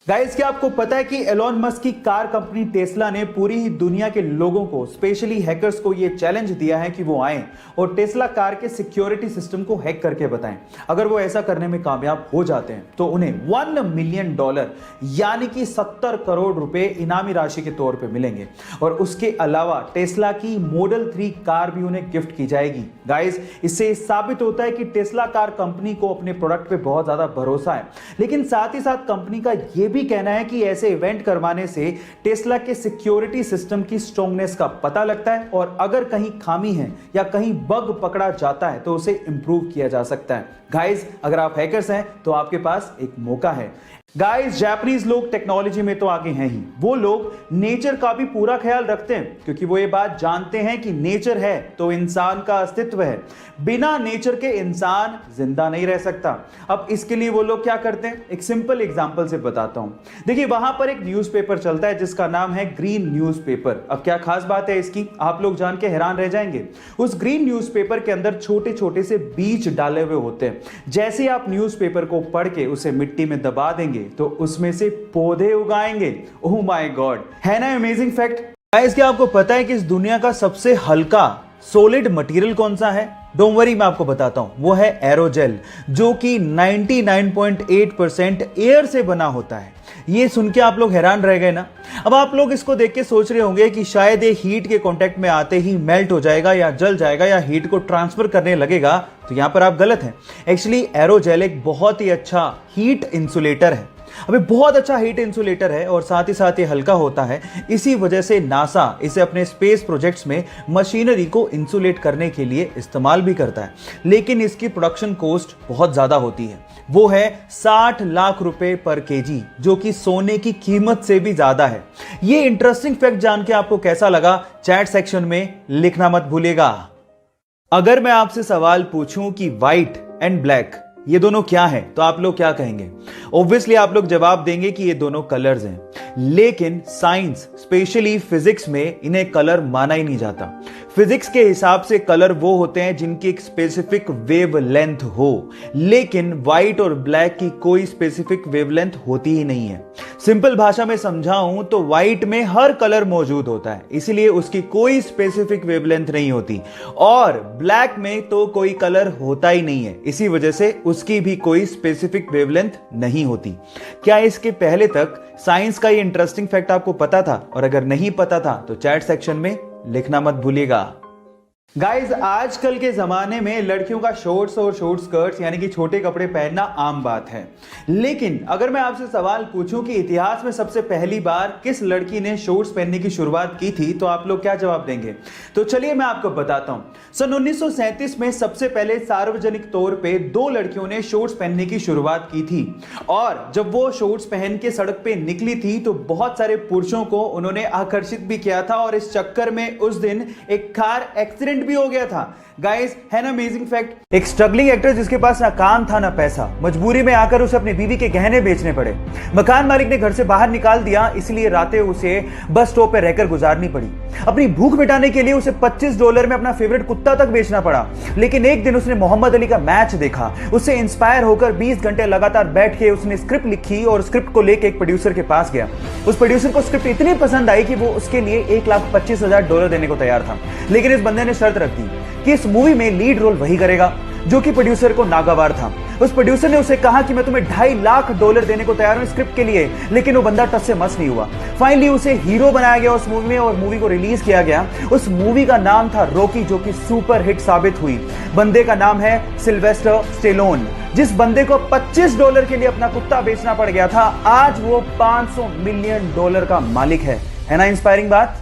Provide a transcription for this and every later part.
Guys, क्या आपको पता है कि एलोन मस्क की कार कंपनी टेस्ला ने पूरी ही दुनिया के लोगों को, स्पेशली हैकर्स को यह चैलेंज दिया है कि वो आएं और टेस्ला कार के सिक्योरिटी सिस्टम को हैक करके बताएं। अगर वो ऐसा करने में कामयाब हो जाते हैं तो उन्हें $1 मिलियन यानी कि 70 करोड़ रुपए इनामी राशि के तौर पे मिलेंगे और उसके अलावा टेस्ला की मॉडल 3 कार भी उन्हें गिफ्ट की जाएगी। गाइस, इससे साबित होता है कि टेस्ला कार कंपनी को अपने प्रोडक्ट पे बहुत ज्यादा भरोसा है, लेकिन साथ ही साथ कंपनी का यह भी कहना है कि ऐसे इवेंट करवाने से टेस्ला के सिक्योरिटी सिस्टम की स्ट्रांगनेस का पता लगता है और अगर कहीं खामी है या कहीं बग पकड़ा जाता है तो उसे इंप्रूव किया जा सकता है। गाइस, अगर आप हैकर्स हैं तो आपके पास एक मौका है। गाइस, जापानीज लोग टेक्नोलॉजी में तो आगे हैं ही, वो लोग नेचर का भी पूरा ख्याल रखते हैं क्योंकि वो ये बात जानते हैं कि नेचर है तो इंसान का अस्तित्व है, बिना नेचर के इंसान जिंदा नहीं रह सकता। अब इसके लिए वो लोग क्या करते हैं, एक सिंपल एग्जांपल से बताता हूं। देखिए, वहां पर एक न्यूज़पेपर चलता है जिसका नाम है ग्रीन न्यूज़पेपर। अब क्या खास बात है इसकी, आप लोग जान के हैरान रह जाएंगे। उस ग्रीन न्यूज़पेपर के अंदर छोटे छोटे से बीज डाले हुए होते हैं। जैसे आप न्यूज़पेपर को पढ़ के उसे मिट्टी में दबा देंगे तो उसमें से पौधे उगाएंगे। ओह माय गॉड, है ना अमेजिंग फैक्ट। गाइस, क्या आपको पता है कि इस दुनिया का सबसे हल्का सॉलिड मटेरियल कौन सा है? डोंट वरी, मैं आपको बताता हूं। वो है एरोजेल, जो कि 99.8% एयर से बना होता है। ये सुन के आप लोग हैरान रह गए ना। अब आप लोग इसको देख के सोच रहे होंगे कि शायद ये हीट के कांटेक्ट में आते ही मेल्ट हो जाएगा या जल जाएगा या हीट को ट्रांसफर करने लगेगा, तो यहां पर आप गलत हैं। एक्चुअली एरोजेल एक बहुत ही अच्छा हीट इंसुलेटर है। अभी बहुत अच्छा हीट इंसुलेटर है और साथ ही साथ ये हल्का होता है। इसी वजह से नासा इसे अपने स्पेस प्रोजेक्ट्स में मशीनरी को इंसुलेट करने के लिए इस्तेमाल भी करता है, लेकिन इसकी प्रोडक्शन कॉस्ट बहुत ज्यादा होती है। वो है 60 लाख रुपए पर केजी, जो कि सोने की कीमत से भी ज्यादा है। ये इंटरेस्टिंग फैक्ट जान के आपको कैसा लगा, चैट सेक्शन में लिखना मत भूलिएगा। अगर मैं आपसे सवाल पूछूं कि व्हाइट एंड ब्लैक ये दोनों क्या हैं, तो आप लोग क्या कहेंगे? ऑब्वियसली आप लोग जवाब देंगे कि ये दोनों कलर्स हैं, लेकिन साइंस स्पेशली फिजिक्स में इन्हें कलर माना ही नहीं जाता। फिजिक्स के हिसाब से कलर वो होते हैं जिनकी एक स्पेसिफिक वेवलेंथ हो, लेकिन व्हाइट और ब्लैक की कोई स्पेसिफिक वेवलेंथ होती ही नहीं है। सिंपल भाषा में समझाऊं तो व्हाइट में हर कलर मौजूद होता है, इसलिए उसकी कोई स्पेसिफिक वेवलेंथ नहीं होती, और ब्लैक में तो कोई कलर होता ही नहीं है, इसी वजह से उसकी भी कोई स्पेसिफिक वेवलेंथ नहीं होती। क्या इसके पहले तक साइंस का ये इंटरेस्टिंग फैक्ट आपको पता था? और अगर नहीं पता था तो चैट सेक्शन में लिखना मत भूलिएगा। गाइज, आजकल के जमाने में लड़कियों का शॉर्ट्स और शॉर्ट स्कर्ट्स यानी कि छोटे कपड़े पहनना आम बात है, लेकिन अगर मैं आपसे सवाल पूछूं कि इतिहास में सबसे पहली बार किस लड़की ने शॉर्ट्स पहनने की शुरुआत की थी, तो आप लोग क्या जवाब देंगे? तो चलिए मैं आपको बताता हूं। सन 1937 में सबसे पहले सार्वजनिक तौर पे 2 लड़कियों ने शॉर्ट्स पहनने की शुरुआत की थी, और जब वो शॉर्ट्स पहन के सड़क पे निकली थी तो बहुत सारे पुरुषों को उन्होंने आकर्षित भी किया था, और इस चक्कर में उस दिन एक कार एक्सीडेंट भी हो गया था। गाइस, है ना अमेजिंग फैक्ट। एक स्ट्रगलिंग एक्टर जिसके पास ना काम था ना पैसा, मजबूरी में आकर उसे अपनी बीवी के गहने बेचने पड़े। मकान मालिक ने घर से बाहर निकाल दिया, इसलिए रातें उसे बस स्टॉप पर रहकर गुजारनी पड़ी। अपनी भूख मिटाने के लिए उसे $25 में अपना फेवरेट कुत्ता तक बेचना पड़ा। लेकिन एक दिन उसने मोहम्मद अली का मैच देखा, उससे इंस्पायर होकर 20 घंटे लगातार बैठ के उसने स्क्रिप्ट लिखी और स्क्रिप्ट को लेकर एक प्रोड्यूसर के पास गया। उस प्रोड्यूसर को स्क्रिप्ट इतनी पसंद आई कि वो उसके लिए $1,25,000 देने को तैयार था, लेकिन इस बंदे ने शर्त रख दी कि इस मूवी में लीड रोल वही करेगा, जो कि प्रोड्यूसर को नागवार था। उस प्रोड्यूसर ने उसे कहा कि मैं तुम्हें $2.5 लाख देने को तैयार हूं स्क्रिप्ट के लिए, लेकिन वो बंदा टस से मस नहीं हुआ। फाइनली उसे हीरो बनाया गया उस मूवी में और मूवी को रिलीज किया गया। उस मूवी का नाम था रॉकी, जो कि सुपर हिट साबित हुई। बंदे का नाम है सिल्वेस्टर स्टेलोन। जिस बंदे को $25 के लिए अपना कुत्ता बेचना पड़ गया था, आज वो $500 मिलियन का मालिक है ना इंस्पायरिंग बात।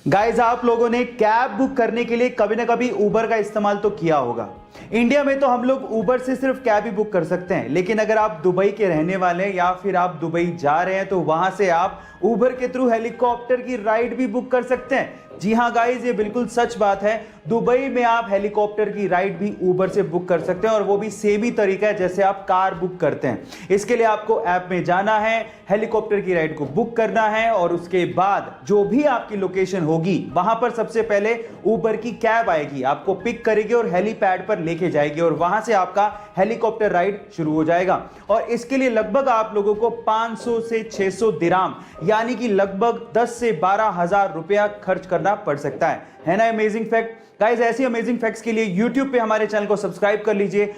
गाइज, आप लोगों ने कैब बुक करने के लिए कभी ना कभी उबर का इस्तेमाल तो किया होगा। इंडिया में तो हम लोग उबर से सिर्फ कैब ही बुक कर सकते हैं, लेकिन अगर आप दुबई के रहने वाले हैं या फिर आप दुबई जा रहे हैं तो वहां से आप उबर के थ्रू हेलीकॉप्टर की राइड भी बुक कर सकते हैं। जी हाँ गाइज, ये बिल्कुल सच बात है। दुबई में आप हेलीकॉप्टर की राइड भी उबर से बुक कर सकते हैं, और वो भी सेम ही तरीका है जैसे आप कार बुक करते हैं। इसके लिए आपको ऐप में जाना है, हेलीकॉप्टर की राइड को बुक करना है, और उसके बाद जो भी आपकी लोकेशन होगी वहां पर सबसे पहले उबर की कैब आएगी, आपको पिक करेगी और हेलीपैड पर लेके जाएगी और वहां से आपका हेलीकॉप्टर राइड शुरू हो जाएगा। और इसके लिए लगभग आप लोगों को 500 से 600 दिराम यानी कि लगभग 10 से 12 हजार रुपया खर्च करना पड़ सकता है ना अमेजिंग फैक्ट गाइस। ऐसी अमेजिंग फैक्ट्स के लिए YouTube पे हमारे चैनल को सब्सक्राइब कर लीजिए।